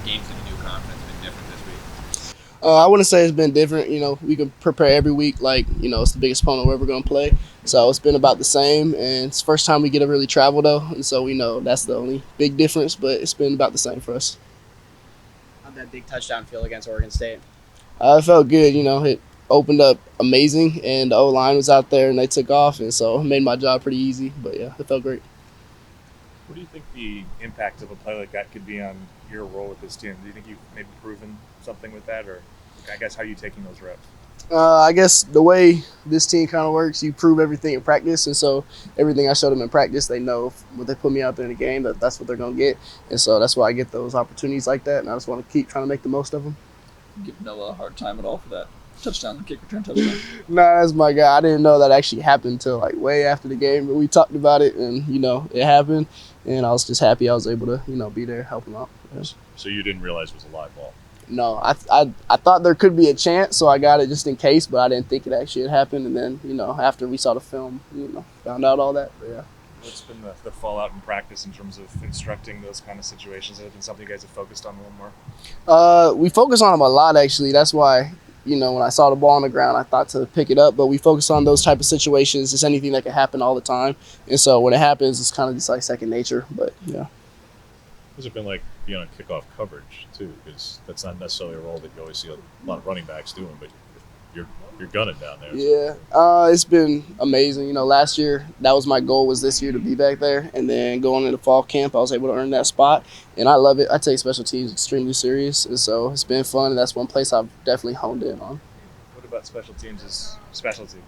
games in a new conference been different this week? I wouldn't say it's been different. We can prepare every week like, it's the biggest opponent we're ever going to play. So it's been about the same. And it's the first time we get to really travel, though. And so we know that's the only big difference, but it's been about the same for us. How'd that big touchdown feel against Oregon State? It felt good. It opened up amazing, and the O-line was out there, and they took off. And so it made my job pretty easy. But, yeah, it felt great. What do you think the impact of a play like that could be on your role with this team? Do you think you've maybe proven something with that, or I guess how are you taking those reps? I guess the way this team kind of works, you prove everything in practice, and so everything I showed them in practice, they know when they put me out there in the game that's what they're going to get, and so that's why I get those opportunities like that, and I just want to keep trying to make the most of them. Give Noah a hard time at all for that touchdown, kick return touchdown? Nah, that's my guy. I didn't know that actually happened until like way after the game, but we talked about it, and it happened, and I was just happy I was able to be there, help him out. Yeah. So you didn't realize it was a live ball? No, I thought there could be a chance, so I got it just in case, but I didn't think it actually had happened. And then, after we saw the film, found out all that. But yeah. What's been the fallout in practice in terms of instructing those kind of situations? Has it been something you guys have focused on a little more? We focus on them a lot, actually. That's why, when I saw the ball on the ground, I thought to pick it up. But we focus on those type of situations. It's anything that can happen all the time. And so when it happens, it's kind of just like second nature. But, yeah. What's it been like being on kickoff coverage, too? Because that's not necessarily a role that you always see a lot of running backs doing, but you're gunning down there. Yeah, it's been amazing. Last year, that was my goal, was this year to be back there. And then going into fall camp, I was able to earn that spot. And I love it. I take special teams extremely serious. And so it's been fun. And that's one place I've definitely honed in on. What about special teams as specialty?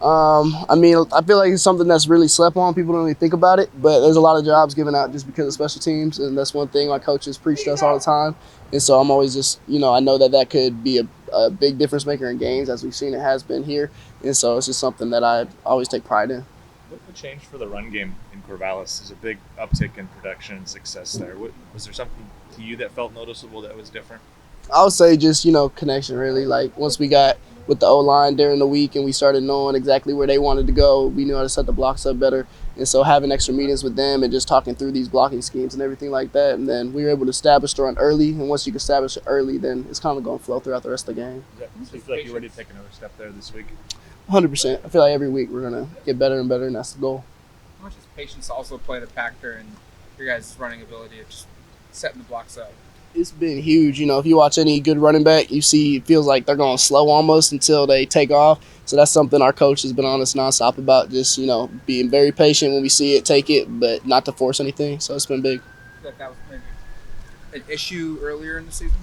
I feel like it's something that's really slept on. People don't really think about it, but there's a lot of jobs given out just because of special teams, and that's one thing my coaches preach to us all the time. And so I'm always just, I know that could be a big difference maker in games, as we've seen it has been here. And so it's just something that I always take pride in. What changed for the run game in Corvallis? There's a big uptick in production and success there. Was there something to you that felt noticeable that was different? I would say just, connection, really. Like, once we got with the O-line during the week and we started knowing exactly where they wanted to go, we knew how to set the blocks up better. And so having extra meetings with them and just talking through these blocking schemes and everything like that, and then we were able to establish the run early. And once you can establish it early, then it's kind of going to flow throughout the rest of the game. Do you feel like you're ready to take another step there this week? 100%. I feel like every week we're going to get better and better, and that's the goal. How much does patience also play a factor in your guys' running ability of just setting the blocks up? It's been huge. If you watch any good running back, you see it feels like they're going slow almost until they take off. So that's something our coach has been on us nonstop about, just, being very patient when we see it, take it, but not to force anything. So it's been big. I feel like that was maybe an issue earlier in the season?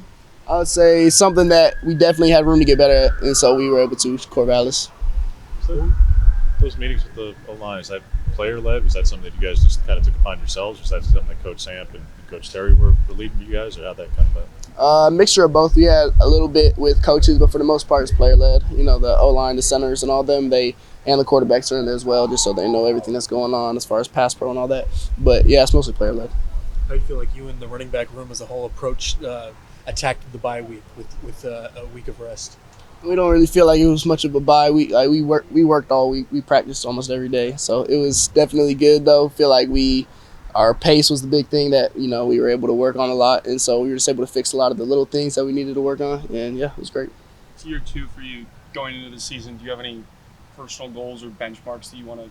I would say something that we definitely had room to get better at, and so we were able to, Corvallis. So those meetings with the O-line, is that player-led? Was that something that you guys just kind of took upon yourselves? Was that something that Coach Samp and Coach Terry were leading you guys, or how'd that come about? A mixture of both. We had a little bit with coaches, but for the most part, it's player-led. The O-line, the centers, and all them, and the quarterbacks are in there as well, just so they know everything that's going on as far as pass pro and all that. But, yeah, it's mostly player-led. How do you feel like you and the running back room as a whole attacked the bye week with a week of rest? We don't really feel like it was much of a bye week. Like, we worked all week. We practiced almost every day. So it was definitely good, though. Feel like our pace was the big thing that, we were able to work on a lot. And so we were just able to fix a lot of the little things that we needed to work on. And, yeah, it was great. It's year 2 for you going into the season. Do you have any personal goals or benchmarks that you want to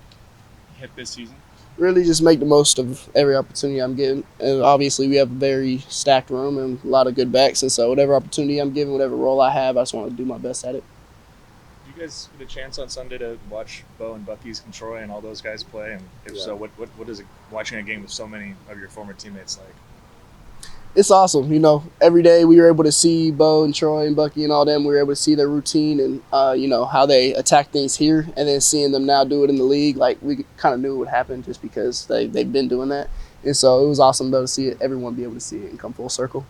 hit this season? Really just make the most of every opportunity I'm getting. And obviously we have a very stacked room and a lot of good backs. And so whatever opportunity I'm given, whatever role I have, I just want to do my best at it. Do you guys get a chance on Sunday to watch Bo and Bucky's and Troy and all those guys play? And if so, what is it watching a game with so many of your former teammates like? It's awesome. Every day we were able to see Bo and Troy and Bucky and all them. We were able to see their routine and, how they attack things here, and then seeing them now do it in the league. Like, we kind of knew it would happen just because they've been doing that. And so it was awesome, though, to see everyone be able to see it and come full circle.